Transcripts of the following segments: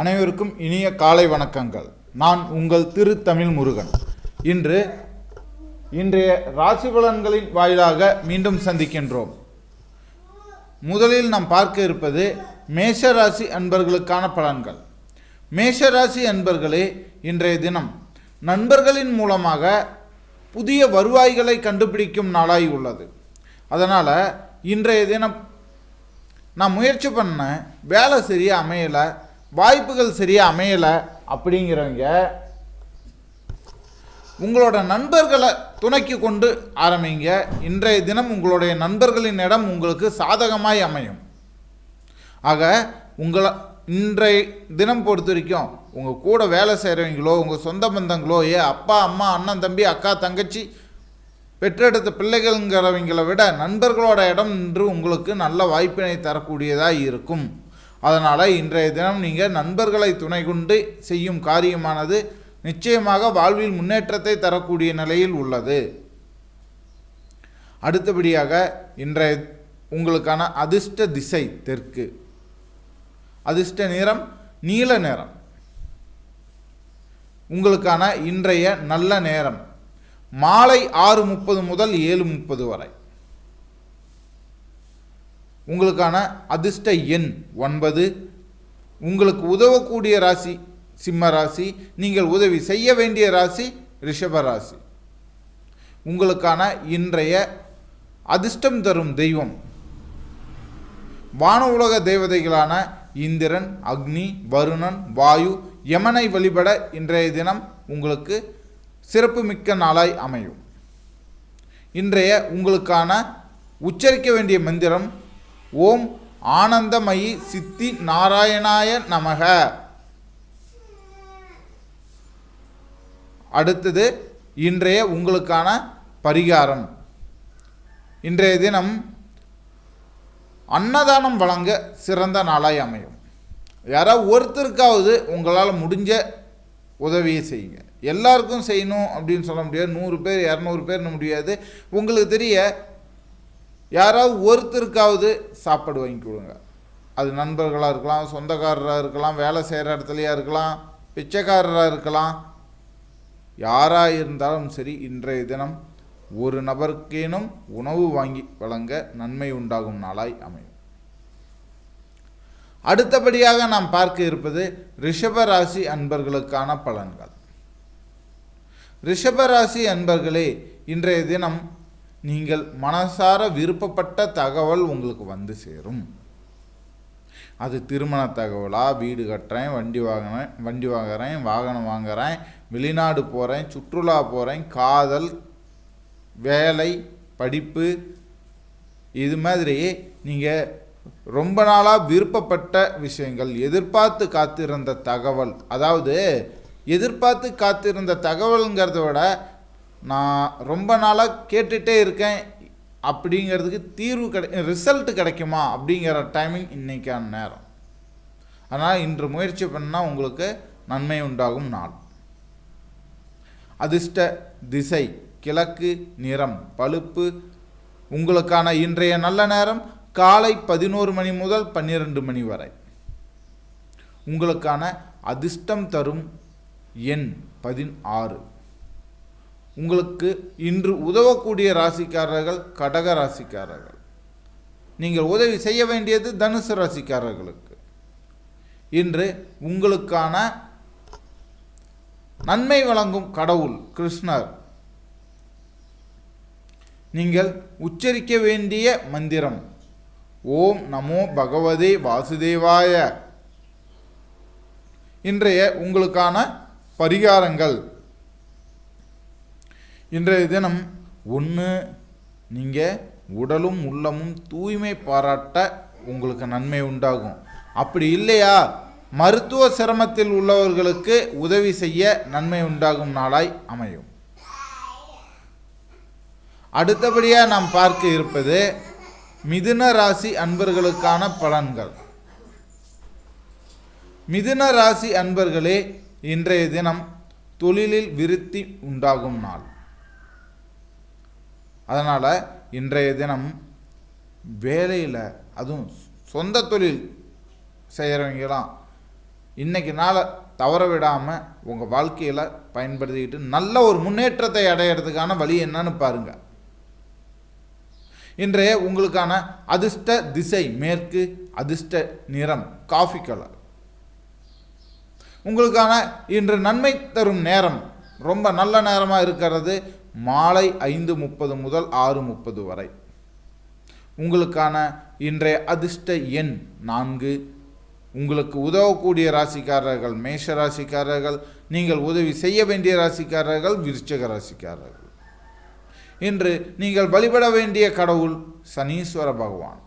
அனைவருக்கும் இனிய காலை வணக்கங்கள். நான் உங்கள் தமிழ் முருகன். இன்றைய ராசி பலன்களின் வாயிலாக மீண்டும் சந்திக்கின்றோம். முதலில் நாம் பார்க்க இருப்பது மேஷராசி அன்பர்களுக்கான பலன்கள். மேஷராசி அன்பர்களே, இன்றைய தினம் நண்பர்களின் மூலமாக புதிய வருவாய்களை கண்டுபிடிக்கும் நாளாய் உள்ளது. அதனால் இன்றைய தினம் நான் முயற்சி பண்ண வேலை சரியாக அமையலை, வாய்ப்புகள் சரியாக அமையலை அப்படிங்கிறவங்க உங்களோட நண்பர்களை துணைக்கு கொண்டு ஆரம்பிங்க. இன்றைய தினம் உங்களுடைய நண்பர்களின் இடம் உங்களுக்கு சாதகமாய் அமையும். ஆக இன்றைய தினம் பொறுத்த வரைக்கும் உங்கள் கூட வேலை செய்கிறவங்களோ, உங்கள் சொந்த பந்தங்களோ, அப்பா அம்மா, அண்ணன் தம்பி, அக்கா தங்கச்சி, பெற்றெடுத்த பிள்ளைகள்ங்கிறவங்களை விட நண்பர்களோட இடம் இன்று உங்களுக்கு நல்ல வாய்ப்பினை தரக்கூடியதாக இருக்கும். அதனால் இன்றைய தினம் நீங்கள் நண்பர்களை துணை கொண்டு செய்யும் காரியமானது நிச்சயமாக வாழ்வில் முன்னேற்றத்தை தரக்கூடிய நிலையில் உள்ளது. அடுத்தபடியாக இன்றைய உங்களுக்கான அதிர்ஷ்ட திசை தெற்கு, அதிர்ஷ்ட நிறம் நீல நிறம். உங்களுக்கான இன்றைய நல்ல நேரம் மாலை 6:30 முதல் 7:30 வரை. உங்களுக்கான அதிர்ஷ்ட எண் 9. உங்களுக்கு உதவக்கூடிய ராசி சிம்ம ராசி. நீங்கள் உதவி செய்ய வேண்டிய ராசி ரிஷப ராசி. உங்களுக்கான இன்றைய அதிர்ஷ்டம் தரும் தெய்வம் வான உலக தேவதைகளான இந்திரன், அக்னி, வருணன், வாயு, யமனை வழிபட இன்றைய தினம் உங்களுக்கு சிறப்பு மிக்க நாளாய் அமையும். இன்றைய உங்களுக்கான உச்சரிக்க வேண்டிய மந்திரம் ஓம் ஆனந்தமயி சித்தி நாராயணாய நமக. அடுத்தது இன்றைய உங்களுக்கான பரிகாரம். இன்றைய தினம் அன்னதானம் வழங்க சிறந்த நாளாய் அமையும். யாராவது ஒருத்தருக்காவது உங்களால் முடிஞ்ச உதவியை செய்யுங்க. எல்லாருக்கும் செய்யணும் அப்படின்னு சொல்ல முடியாது. 100 பேர் 200 பேர்னு முடியாது. உங்களுக்கு தெரிய யாராவது ஒருத்தருக்காவது சாப்பாடு வாங்கி கொடுங்க. அது நண்பர்களாக இருக்கலாம், சொந்தக்காரராக இருக்கலாம், வேலை செய்கிற இடத்துலையா இருக்கலாம், பிச்சைக்காரராக இருக்கலாம். யாராக இருந்தாலும் சரி, இன்றைய தினம் ஒரு நபருக்கேனும் உணவு வாங்கி வழங்க நன்மை உண்டாகும் நாளாய் அமையும். அடுத்தபடியாக நாம் பார்க்க இருப்பது ரிஷபராசி அன்பர்களுக்கான பலன்கள். ரிஷபராசி அன்பர்களே, இன்றைய தினம் நீங்கள் மனசார விருப்பப்பட்ட தகவல் உங்களுக்கு வந்து சேரும். அது திருமண தகவலா, வீடு கட்டுறேன், வண்டி வாங்குறேன், வாகனம் வாங்குறேன், வெளிநாடு போகிறேன், சுற்றுலா போகிறேன், காதல், வேலை, படிப்பு, இது மாதிரி நீங்கள் ரொம்ப நாளாக விருப்பப்பட்ட விஷயங்கள், எதிர்பார்த்து காத்திருந்த தகவல், அதாவது எதிர்பார்த்து காத்திருந்த தகவலுங்கிறத விட நான் ரொம்ப நாளாக கேட்டுகிட்டே இருக்கேன் அப்படிங்கிறதுக்கு தீர்வு ரிசல்ட் கிடைக்குமா அப்படிங்கிற டைமிங் இன்றைக்கான நேரம். அதனால் இன்று முயற்சி பண்ணால் உங்களுக்கு நன்மை உண்டாகும் நாள். அதிர்ஷ்ட திசை கிழக்கு, நிறம் பழுப்பு. உங்களுக்கான இன்றைய நல்ல நேரம் காலை 11 மணி முதல் 12 மணி வரை. உங்களுக்கான அதிர்ஷ்டம் தரும் எண் 16. உங்களுக்கு இன்று உதவக்கூடிய ராசிக்காரர்கள் கடக ராசிக்காரர்கள். நீங்கள் உதவி செய்ய வேண்டியது தனுசு ராசிக்காரர்களுக்கு. இன்று உங்களுக்கான நன்மை வழங்கும் கடவுள் கிருஷ்ணர். நீங்கள் உச்சரிக்க வேண்டிய மந்திரம் ஓம் நமோ பகவதே வாசுதேவாய. இன்றைய உங்களுக்கான பரிகாரங்கள். இன்றைய தினம் 1, நீங்கள் உடலும் உள்ளமும் தூய்மை பாராட்ட உங்களுக்கு நன்மை உண்டாகும். அப்படி இல்லையா, மருத்துவ சிரமத்தில் உள்ளவர்களுக்கு உதவி செய்ய நன்மை உண்டாகும் நாளாய் அமையும். அடுத்தபடியாக நாம் பார்க்க இருப்பது மிதுன ராசி அன்பர்களுக்கான பலன்கள். மிதுன ராசி அன்பர்களே, இன்றைய தினம் தொழிலில் விருத்தி உண்டாகும் நாள். அதனால் இன்றைய தினம் வேலையில், அதுவும் சொந்த தொழில் செய்கிறவங்களாம் இன்றைக்கி நாளை தவற விடாமல் உங்கள் வாழ்க்கையில் பயன்படுத்திக்கிட்டு நல்ல ஒரு முன்னேற்றத்தை அடையிறதுக்கான வழி என்னன்னு பாருங்கள். இன்றைய உங்களுக்கான அதிர்ஷ்ட திசை மேற்கு, அதிர்ஷ்ட நிறம் காஃபி கலர். உங்களுக்கான இன்று நன்மை தரும் நேரம், ரொம்ப நல்ல நேரமாக இருக்கிறது மாலை 5:30 முதல் 6:30 வரை. உங்களுக்கான இன்றைய அதிர்ஷ்ட எண் 4. உங்களுக்கு உதவக்கூடிய ராசிக்காரர்கள் மேஷ ராசிக்காரர்கள், நீங்கள் உதவி செய்ய வேண்டிய ராசிக்காரர்கள் விருச்சிக ராசிக்காரர்கள். இன்று நீங்கள் வழிபட வேண்டிய கடவுள் சனீஸ்வர பகவான்.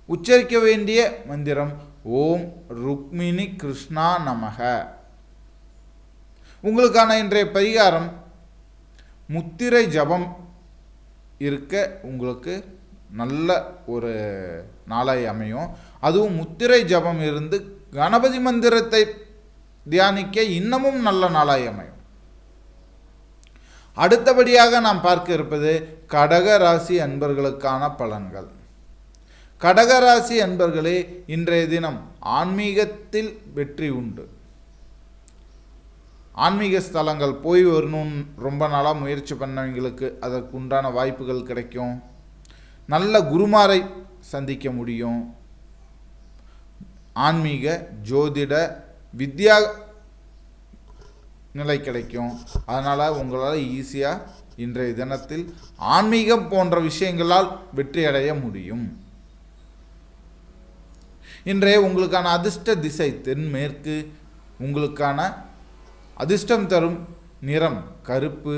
உச்சரிக்க வேண்டிய மந்திரம் ஓம் ருக்மிணி கிருஷ்ணா நமக. உங்களுக்கான இன்றைய பரிகாரம், முத்திரை ஜபம் இருக்க உங்களுக்கு நல்ல ஒரு நாளாய் அமையும். அதுவும் முத்திரை ஜபம் இருந்து கணபதி மந்திரத்தை தியானிக்க இன்னமும் நல்ல நாளாய் அமையும். அடுத்தபடியாக நாம் பார்க்க இருப்பது கடக ராசி அன்பர்களுக்கான பலன்கள். கடகராசி அன்பர்களே, இன்றைய தினம் ஆன்மீகத்தில் வெற்றி உண்டு. ஆன்மீக ஸ்தலங்கள் போய் வரணும்னு ரொம்ப நாளாக முயற்சி பண்ணவங்களுக்கு அதற்கு உண்டான வாய்ப்புகள் கிடைக்கும். நல்ல குருமாரை சந்திக்க முடியும். ஆன்மீக ஜோதிட வித்யா நிலை கிடைக்கும். அதனால் உங்களால் ஈஸியாக இன்றைய தினத்தில் ஆன்மீகம் போன்ற விஷயங்களால் வெற்றி அடைய முடியும். இன்றைய உங்களுக்கான அதிர்ஷ்ட திசை தென்மேற்கு. உங்களுக்கான அதிர்ஷ்டம் தரும் நிறம் கருப்பு.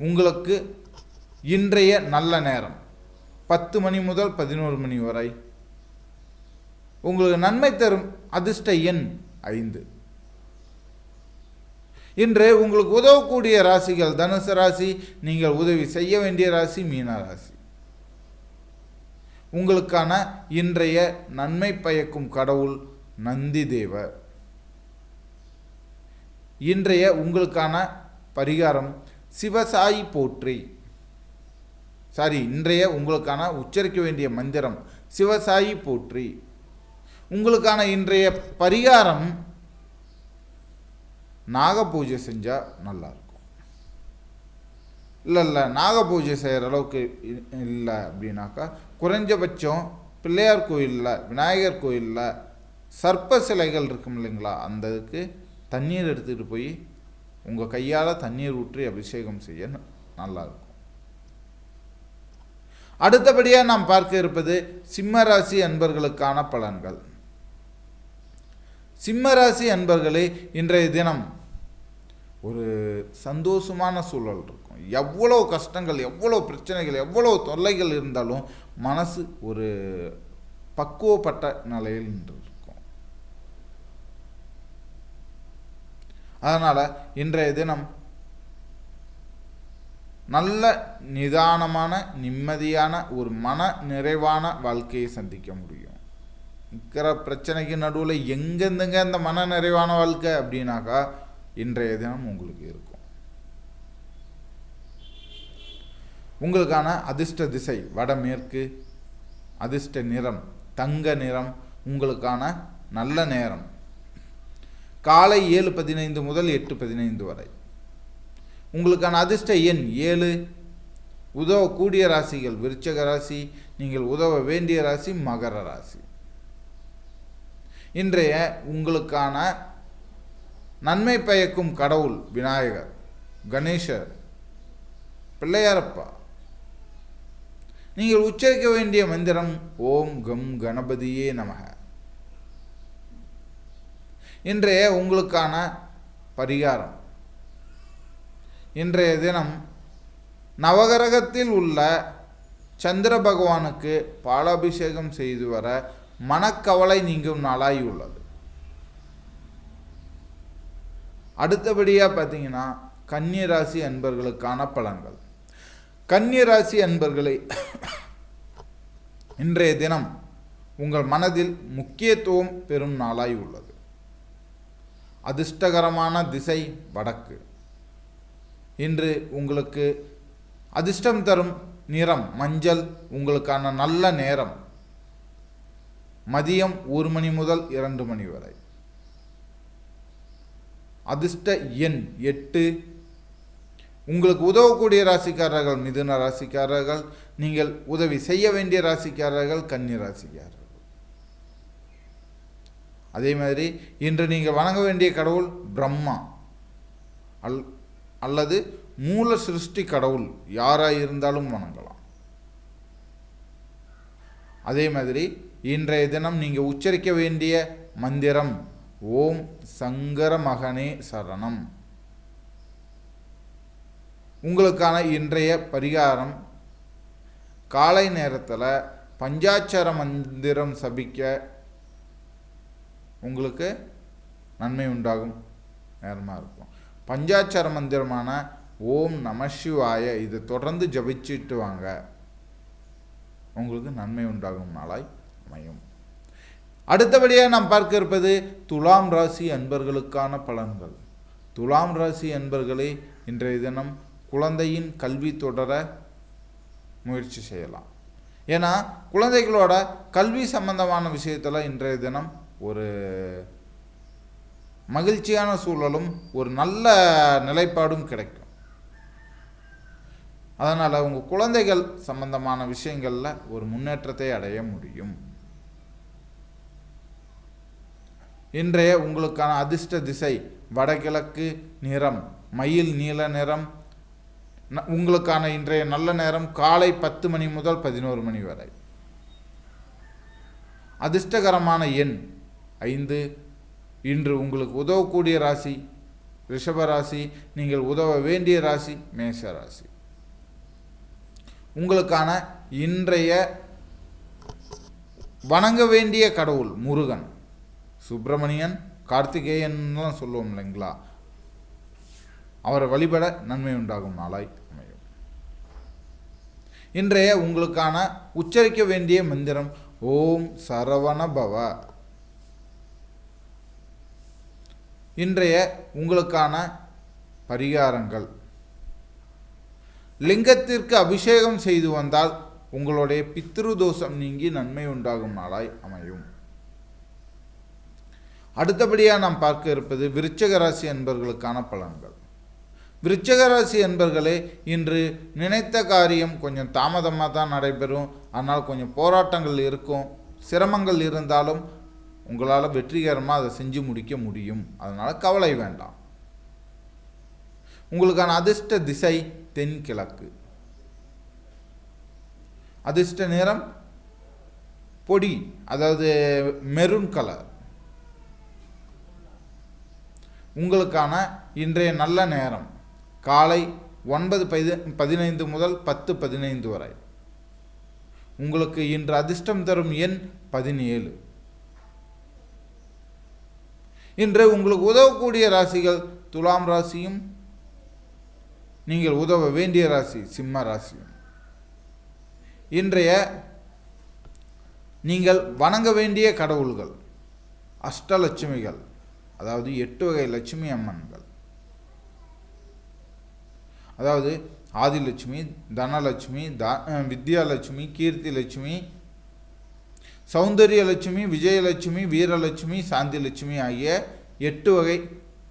உங்களுக்கு இன்றைய நல்ல நேரம் 10 மணி முதல் 11 மணி வரை. உங்களுக்கு நன்மை தரும் அதிர்ஷ்ட எண் 5. இன்று உங்களுக்கு உதவக்கூடிய ராசிகள் தனுசு ராசி, நீங்கள் உதவி செய்ய வேண்டிய ராசி மீன ராசி. உங்களுக்கான இன்றைய நன்மை பயக்கும் கடவுள் நந்தி தேவர். இன்றைய உங்களுக்கான பரிகாரம் சிவசாயி போற்றி. இன்றைய உங்களுக்கான உச்சரிக்க வேண்டிய மந்திரம் சிவசாயி போற்றி. உங்களுக்கான இன்றைய பரிகாரம் நாக பூஜை செஞ்சால் நல்லாயிருக்கும். இல்லை நாக பூஜை செய்கிற அளவுக்கு இல்லை அப்படின்னாக்கா, குறைஞ்சபட்சம் பிள்ளையார் கோயிலில் விநாயகர் கோயிலில் சர்ப்ப சிலைகள் இருக்கும் இல்லைங்களா, அந்த இதுக்கு தண்ணீர் எடுத்துகிட்டு போய் உங்கள் கையால் தண்ணீர் ஊற்றி அபிஷேகம் செய்ய நல்லாயிருக்கும். அடுத்தபடியாக நாம் பார்க்க இருப்பது சிம்மராசி அன்பர்களுக்கான பலன்கள். சிம்மராசி அன்பர்களே, இன்றைய தினம் ஒரு சந்தோஷமான சூழல் இருக்கும். எவ்வளோ கஷ்டங்கள், எவ்வளோ பிரச்சனைகள், எவ்வளோ தொல்லைகள் இருந்தாலும் மனசு ஒரு பக்குவப்பட்ட நிலையில் இருக்கும். அதனால் இன்றைய தினம் நல்ல நிதானமான நிம்மதியான ஒரு மன நிறைவான வாழ்க்கையை சந்திக்க முடியும். இருக்கிற பிரச்சனைக்கு நடுவில் எங்கெந்துங்க இந்த மன நிறைவான வாழ்க்கை அப்படின்னாக்கா இன்றைய தினம் உங்களுக்கு இருக்கும். உங்களுக்கான அதிர்ஷ்ட திசை வடமேற்கு. அதிர்ஷ்ட நிறம் தங்க நிறம். உங்களுக்கான நல்ல நேரம் காலை 7:15 முதல் 8:15 வரை. உங்களுக்கான அதிர்ஷ்ட எண் 7. உதவக்கூடிய ராசிகள் விருச்சிக ராசி, நீங்கள் உதவ வேண்டிய ராசி மகர ராசி. இன்றைய உங்களுக்கான நன்மை பயக்கும் கடவுள் விநாயகர், கணேசர், பிள்ளையாரப்பா. நீங்கள் உச்சரிக்க வேண்டிய மந்திரம் ஓம் கம் கணபதியே நமக. இன்றைய உங்களுக்கான பரிகாரம், இன்றைய தினம் நவகிரகத்தில் உள்ள சந்திர பகவானுக்கு பாலாபிஷேகம் செய்து வர மனக்கவலை நீங்கும் நாளாய் உள்ளது. அடுத்தபடியாக பார்த்தீங்கன்னா கன்னிராசி அன்பர்களுக்கான பலன்கள். கன்னிராசி அன்பர்களே, இன்றைய தினம் உங்கள் மனதில் முக்கியத்துவம் பெறும் நாளாய் உள்ளது. அதிர்ஷ்டகரமான திசை வடக்கு. இன்று உங்களுக்கு அதிர்ஷ்டம் தரும் நிறம் மஞ்சள். உங்களுக்கான நல்ல நேரம் மதியம் 1 மணி முதல் 2 மணி வரை. அதிர்ஷ்ட எண் 8. உங்களுக்கு உதவக்கூடிய ராசிக்காரர்கள் மிதுன ராசிக்காரர்கள். நீங்கள் உதவி செய்ய வேண்டிய ராசிக்காரர்கள் கன்னி ராசிக்காரர்கள். அதே மாதிரி இன்று நீங்கள் வணங்க வேண்டிய கடவுள் பிரம்மா அல்லது மூல சிருஷ்டி கடவுள் யாராக இருந்தாலும் வணங்கலாம். அதே மாதிரி இன்றைய தினம் நீங்கள் உச்சரிக்க வேண்டிய மந்திரம் ஓம் சங்கர மகனே சரணம். உங்களுக்கான இன்றைய பரிகாரம் காலை நேரத்தில் பஞ்சாட்சர மந்திரம் சபிக்க உங்களுக்கு நன்மை உண்டாகும் நேரமாக இருக்கும். பஞ்சாட்சர மந்திரமான ஓம் நம சிவாய இதை தொடர்ந்து ஜபிச்சுட்டு வாங்க, உங்களுக்கு நன்மை உண்டாகும் நாளாய் அமையும். அடுத்தபடியாக நாம் பார்க்க இருப்பது துலாம் ராசி அன்பர்களுக்கான பலன்கள். துலாம் ராசி அன்பர்களே, இன்றைய தினம் குழந்தையின் கல்வி தொடர முயற்சி செய்யலாம். ஏன்னா குழந்தைகளோட கல்வி சம்பந்தமான விஷயத்தில் இன்றைய தினம் ஒரு மகிழ்ச்சியான சூழலும் ஒரு நல்ல நிலைப்பாடும் கிடைக்கும். அதனால் உங்கள் குழந்தைகள் சம்பந்தமான விஷயங்களில் ஒரு முன்னேற்றத்தை அடைய முடியும். இன்றைய உங்களுக்கான அதிர்ஷ்ட திசை வடகிழக்கு நிறம் மயில் நீல நிறம். உங்களுக்கான இன்றைய நல்ல நேரம் காலை 10 மணி முதல் 11 மணி வரை. அதிர்ஷ்டகரமான எண் 5. இன்று உங்களுக்கு உதவக்கூடிய ராசி ரிஷப ராசி. நீங்கள் உதவ வேண்டிய ராசி மேஷ ராசி. உங்களுக்கான இன்றைய வணங்க வேண்டிய கடவுள் முருகன், சுப்பிரமணியன், கார்த்திகேயன்லாம் சொல்லுவோம் இல்லைங்களா, அவரை வழிபட நன்மை உண்டாகும் நாளாய் அமையும். இன்றைய உங்களுக்கான உச்சரிக்க வேண்டிய மந்திரம் ஓம் சரவண பவ. இன்றைய உங்களுக்கான பரிகாரங்கள் லிங்கத்திற்கு அபிஷேகம் செய்து வந்தால் உங்களுடைய பித்ரு தோஷம் நீங்கி நன்மை உண்டாகும் நாளாய் அமையும். அடுத்தபடியாக நாம் பார்க்க இருப்பது விருச்சிக ராசி அன்பர்களுக்கான பலன்கள். விருச்சிக ராசி அன்பர்களே, இன்று நினைத்த காரியம் கொஞ்சம் தாமதமாக தான் நடைபெறும். அதனால் கொஞ்சம் போராட்டங்கள் இருக்கும், சிரமங்கள் இருந்தாலும் உங்களால் வெற்றிகரமாக அதை செஞ்சு முடிக்க முடியும். அதனால் கவலை வேண்டாம். உங்களுக்கான அதிர்ஷ்ட திசை தென்கிழக்கு. அதிர்ஷ்ட நிறம் பொடி, அதாவது மெரூன் கலர். உங்களுக்கான இன்றைய நல்ல நேரம் காலை 9:15 முதல் 10:15 வரை. உங்களுக்கு இன்று அதிர்ஷ்டம் தரும் எண் 17. இன்று உங்களுக்கு உதவக்கூடிய ராசிகள் துலாம் ராசியும் நீங்கள் உதவ வேண்டிய ராசி சிம்ம ராசியும். இன்றைய நீங்கள் வணங்க வேண்டிய கடவுள்கள் அஷ்டலட்சுமிகள், அதாவது 8 வகை லட்சுமி அம்மன்கள். அதாவது ஆதிலட்சுமி, தனலட்சுமி, வித்யாலட்சுமி, கீர்த்தி லட்சுமி, சௌந்தர்யலட்சுமி, விஜயலட்சுமி, வீரலட்சுமி, சாந்திலட்சுமி ஆகிய 8 வகை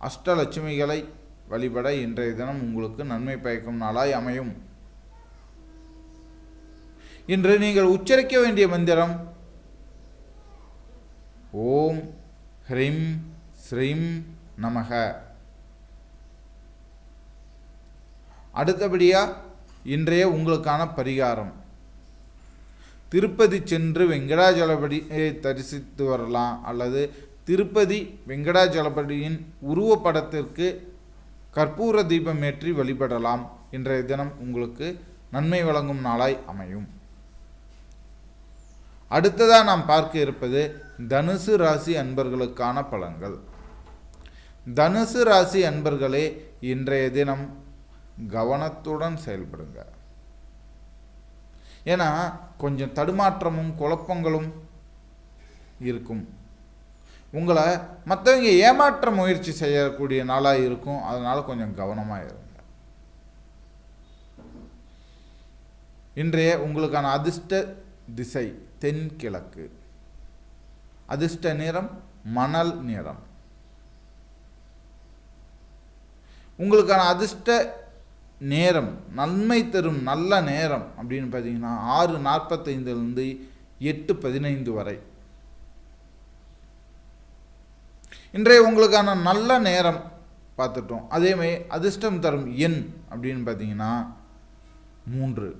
அஷ்டலட்சுமிகளை வழிபட இன்றைய தினம் உங்களுக்கு நன்மை பயக்கும் நாளாய் அமையும். இன்று நீங்கள் உச்சரிக்க வேண்டிய மந்திரம் ஓம் ஹ்ரீம் ஸ்ரீம் நமக. அடுத்தபடியாக இன்றைய உங்களுக்கான பரிகாரம் திருப்பதி சென்று வெங்கடாஜலபதியை தரிசித்து வரலாம், அல்லது திருப்பதி வெங்கடாஜலபதியின் உருவப்படத்திற்கு கற்பூர தீபம் ஏற்றி வழிபடலாம். இன்றைய தினம் உங்களுக்கு நன்மை வழங்கும் நாளாய் அமையும். அடுத்ததாக நாம் பார்க்க இருப்பது தனுசு ராசி அன்பர்களுக்கான பலன்கள். தனுசு ராசி அன்பர்களே, இன்றைய தினம் கவனத்துடன் செயல்படுங்க. ஏன்னா கொஞ்சம் தடுமாற்றமும் குழப்பங்களும் இருக்கும். உங்களை மற்றவங்க ஏமாற்ற முயற்சி செய்யக்கூடிய நாளாக இருக்கும். அதனால் கொஞ்சம் கவனமாக இருங்க. இன்றைய உங்களுக்கான அதிர்ஷ்ட திசை தென்கிழக்கு. அதிர்ஷ்ட நிறம் மணல் நிறம். உங்களுக்கான அதிர்ஷ்ட நேரம், நன்மை தரும் நல்ல நேரம் அப்படின்னு பார்த்தீங்கன்னா 6:45 8:15 வரை. இன்றைய உங்களுக்கான நல்ல நேரம் பார்த்துட்டோம். அதேமாதிரி அதிர்ஷ்டம் தரும் எண் அப்படின்னு பார்த்தீங்கன்னா 3.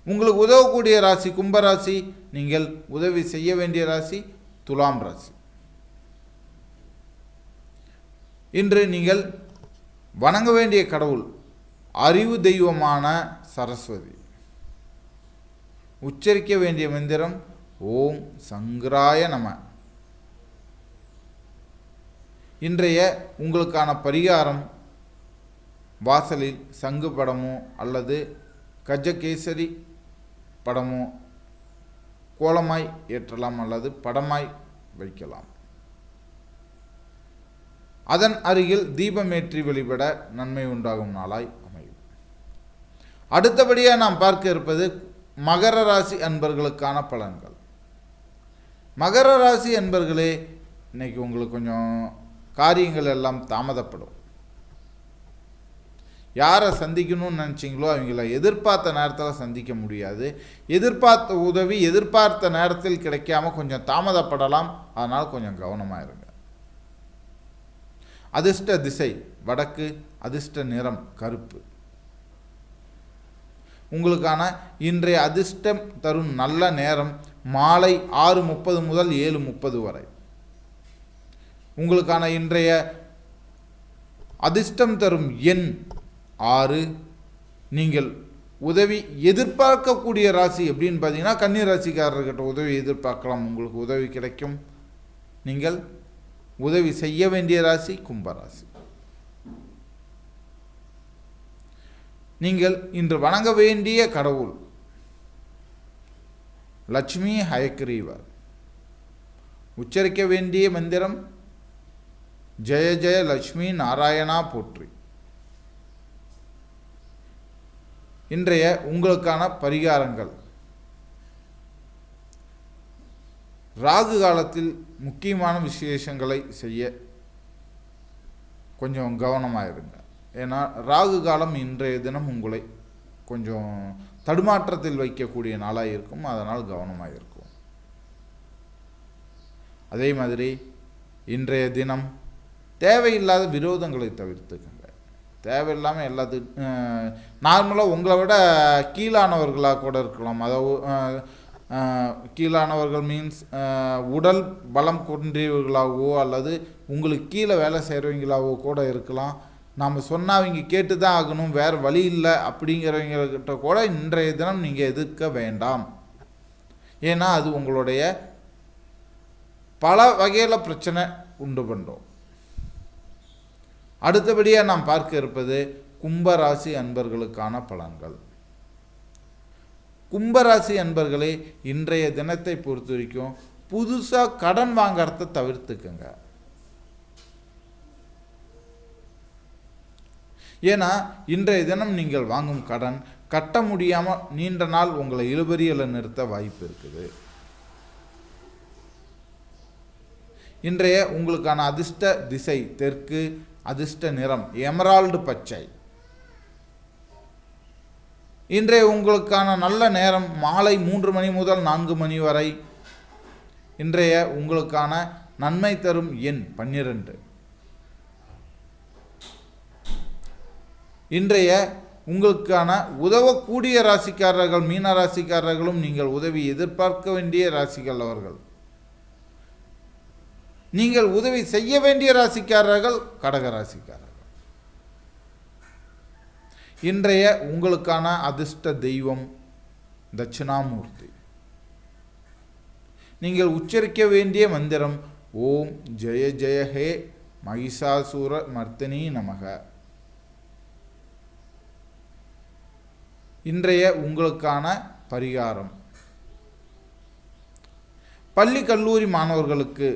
உங்களுக்கு உதவக்கூடிய ராசி கும்பராசி. நீங்கள் உதவி செய்ய வேண்டிய ராசி துலாம் ராசி. இன்று நீங்கள் வணங்க வேண்டிய கடவுள் அறிவு தெய்வமான சரஸ்வதி. உச்சரிக்க வேண்டிய மந்திரம் ஓம் சங்கராய நம. இன்றைய உங்களுக்கான பரிகாரம் வாசலில் சங்கு படமோ அல்லது கஜகேசரி படமோ கோலமாய் ஏற்றலாம் அல்லது படமாய் வைக்கலாம். அதன் அருகில் தீபமேற்றி வழிபட நன்மை உண்டாகும் நாளாய் அமையும். அடுத்தபடியாக நாம் பார்க்க இருப்பது மகர ராசி அன்பர்களுக்கான பலன்கள். மகர ராசி அன்பர்களே, இன்னைக்கு உங்களுக்கு கொஞ்சம் காரியங்கள் எல்லாம் தாமதப்படும். யாரை சந்திக்கணும்னு நினச்சிங்களோ அவங்கள எதிர்பார்த்த நேரத்தில் சந்திக்க முடியாது. எதிர்பார்த்த உதவி எதிர்பார்த்த நேரத்தில் கிடைக்காம கொஞ்சம் தாமதப்படலாம். அதனால் கொஞ்சம் கவனமாக இருங்க. அதிர்ஷ்ட திசை வடக்கு, அதிர்ஷ்ட நிறம் கருப்பு. உங்களுக்கான இன்றைய அதிர்ஷ்டம் தரும் நல்ல நேரம் மாலை 6:30 முதல் 7:30 வரை. உங்களுக்கான இன்றைய அதிர்ஷ்டம் தரும் எண் 6. நீங்கள் உதவி எதிர்பார்க்கக்கூடிய ராசி அப்படின்னு பார்த்தீங்கன்னா கன்னி ராசிக்காரர்கிட்ட உதவி எதிர்பார்க்கலாம். உங்களுக்கு உதவி கிடைக்கும். நீங்கள் உதவி செய்ய வேண்டிய ராசி கும்பராசி. நீங்கள் இன்று வணங்க வேண்டிய கடவுள் லட்சுமி ஹயக்ரீவர். உச்சரிக்க வேண்டிய மந்திரம் ஜெய ஜெய லட்சுமி நாராயணா போற்றி. இன்றைய உங்களுக்கான பரிகாரங்கள். ராகு காலத்தில் முக்கியமான விசேஷங்களை செய்ய கொஞ்சம் கவனமாக இருங்க. ஏன்னா ராகு காலம் இன்றைய தினம் உங்களை கொஞ்சம் தடுமாற்றத்தில் வைக்கக்கூடிய நாளாக இருக்கும். அதனால் கவனமாக இருக்கும். அதே மாதிரி இன்றைய தினம் தேவையில்லாத விரோதங்களை தவிர்த்துக்குங்க. தேவையில்லாமல் எல்லாத்துக்கும் நார்மலாக உங்களை விட கீழானவர்களாக கூட இருக்கலாம். அதாவது கீழானவர்கள் மீன்ஸ் உடல் பலம் கொண்டவர்களாகவோ அல்லது உங்களுக்கு கீழே வேலை செய்கிறவங்களாகவோ கூட இருக்கலாம். நாம் சொன்னால் அவங்க கேட்டு தான் ஆகணும், வேறு வழி இல்லை அப்படிங்கிறவங்கக்கிட்ட கூட இன்றைய தினம் நீங்கள் எதிர்க்க வேண்டாம். ஏன்னா அது உங்களுடைய பல வகையில் பிரச்சனை உண்டு பண்ணுறோம். அடுத்தபடியாக நாம் பார்க்க இருப்பது கும்பராசி அன்பர்களுக்கான பலன்கள். கும்பராசி அன்பர்களே, இன்றைய தினத்தை பொறுத்த வரைக்கும் புதுசாக கடன் வாங்கிறத தவிர்த்துக்குங்க. ஏன்னா இன்றைய தினம் நீங்கள் வாங்கும் கடன் கட்ட முடியாமல் நீண்ட நாள் உங்களை இழுபறியில் நிறுத்த வாய்ப்பு இருக்குது. இன்றைய உங்களுக்கான அதிர்ஷ்ட திசை தெற்கு, அதிர்ஷ்ட நிறம் எமரால்டு பச்சை. இன்றைய உங்களுக்கான நல்ல நேரம் மாலை 3 மணி முதல் 4 மணி வரை. இன்றைய உங்களுக்கான நன்மை தரும் எண் 12. இன்றைய உங்களுக்கான உதவக்கூடிய ராசிக்காரர்கள் மீன ராசிக்காரர்களும் நீங்கள் உதவி எதிர்பார்க்க வேண்டிய ராசிகள் அவர்கள். நீங்கள் உதவி செய்ய வேண்டிய ராசிக்காரர்கள் கடக ராசிக்காரர்கள். இன்றைய உங்களுக்கான அதிர்ஷ்ட தெய்வம் தட்சிணாமூர்த்தி. நீங்கள் உச்சரிக்க வேண்டிய மந்திரம் ஓம் ஜெய ஜெய ஹே மகிஷாசூர மர்த்தினி நமக. இன்றைய உங்களுக்கான பரிகாரம். பள்ளி கல்லூரி மாணவர்களுக்கு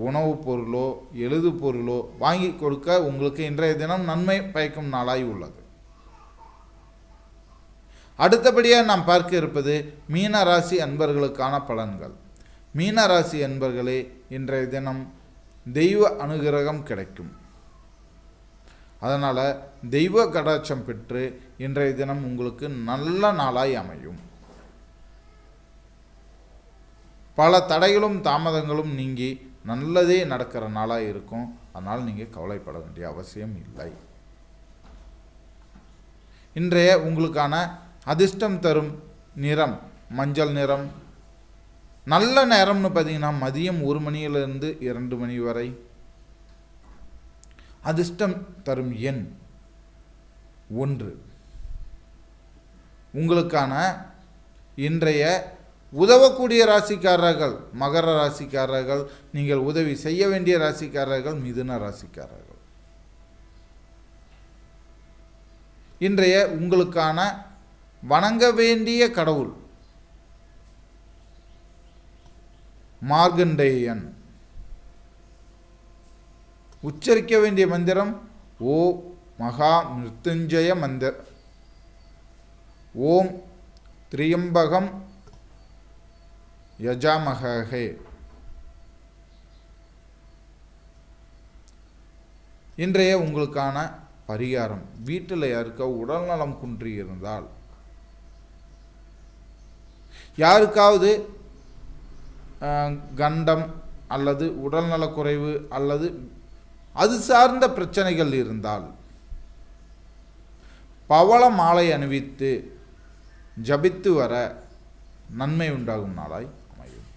உணவுப் பொருளோ எழுது பொருளோ வாங்கி கொடுக்க உங்களுக்கு இன்றைய தினம் நன்மை பயக்கும் நாளாய் உள்ளது. அடுத்தபடியாக நாம் பார்க்க இருப்பது மீன ராசி அன்பர்களுக்கான பலன்கள். மீன ராசி அன்பர்களே, இன்றைய தினம் தெய்வ அனுகிரகம் கிடைக்கும். அதனால் தெய்வ கடாட்சம் பெற்று இன்றைய தினம் உங்களுக்கு நல்ல நாளாய் அமையும். பல தடைகளும் தாமதங்களும் நீங்கி நல்லதே நடக்கிற நாளாக இருக்கும். அதனால் நீங்கள் கவலைப்பட வேண்டிய அவசியம் இல்லை. இன்றைய உங்களுக்கான அதிர்ஷ்டம் தரும் நிறம் மஞ்சள் நிறம். நல்ல நேரம்னு பார்த்தீங்கன்னா மதியம் 1 மணியிலிருந்து 2 மணி வரை. அதிர்ஷ்டம் தரும் எண் 1. உங்களுக்கான இன்றைய உதவக்கூடிய ராசிக்காரர்கள் மகர ராசிக்காரர்கள், நீங்கள் உதவி செய்ய வேண்டிய ராசிக்காரர்கள் மிதுன ராசிக்காரர்கள். இன்றைய உங்களுக்கான வணங்க வேண்டிய கடவுள் மார்கண்டேயன். உச்சரிக்க வேண்டிய மந்திரம் ஓ மகா மிருத்யுஞ்சய மந்திர ஓம் திரியம்பகம் யஜாமஹே. இன்றைய உங்களுக்கான பரிகாரம், வீட்டில் யாருக்கா உடல்நலம் குன்றி இருந்தால், யாருக்காவது கண்டம் அல்லது உடல்நலக்குறைவு அல்லது அது சார்ந்த பிரச்சனைகள் இருந்தால் பவள மாலை அணிவித்து ஜபித்து வர நன்மை உண்டாகும் நாளாய் அமையும்.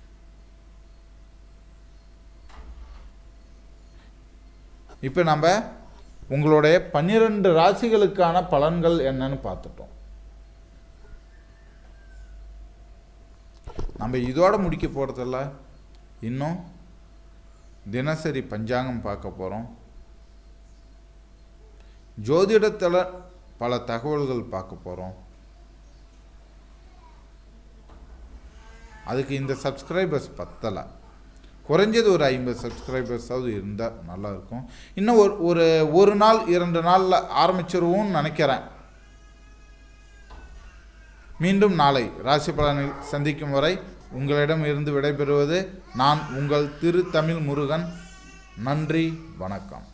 இப்போ நம்ம உங்களுடைய 12 ராசிகளுக்கான பலன்கள் என்னன்னு பார்த்துட்டோம். நம்ம இதோட முடிக்க போகிறதில்ல, இன்னும் தினசரி பஞ்சாங்கம் பார்க்க போகிறோம். ஜோதிடத்தில் பல தகவல்கள் பார்க்க போகிறோம். அதுக்கு இந்த சப்ஸ்கிரைபர்ஸ் பத்தலை, குறைஞ்சது ஒரு 50 சப்ஸ்கிரைபர்ஸாவது இருந்தால் நல்லாயிருக்கும். இன்னும் ஒரு நாள் 2 நாளில் ஆரம்பிச்சிருவோம்னு நினைக்கிறேன். மீண்டும் நாளை ராசி பலனில் சந்திக்கும் வரை உங்களிடம் இருந்து விடைபெறுவது நான் உங்கள் திரு தமிழ் முருகன். நன்றி, வணக்கம்.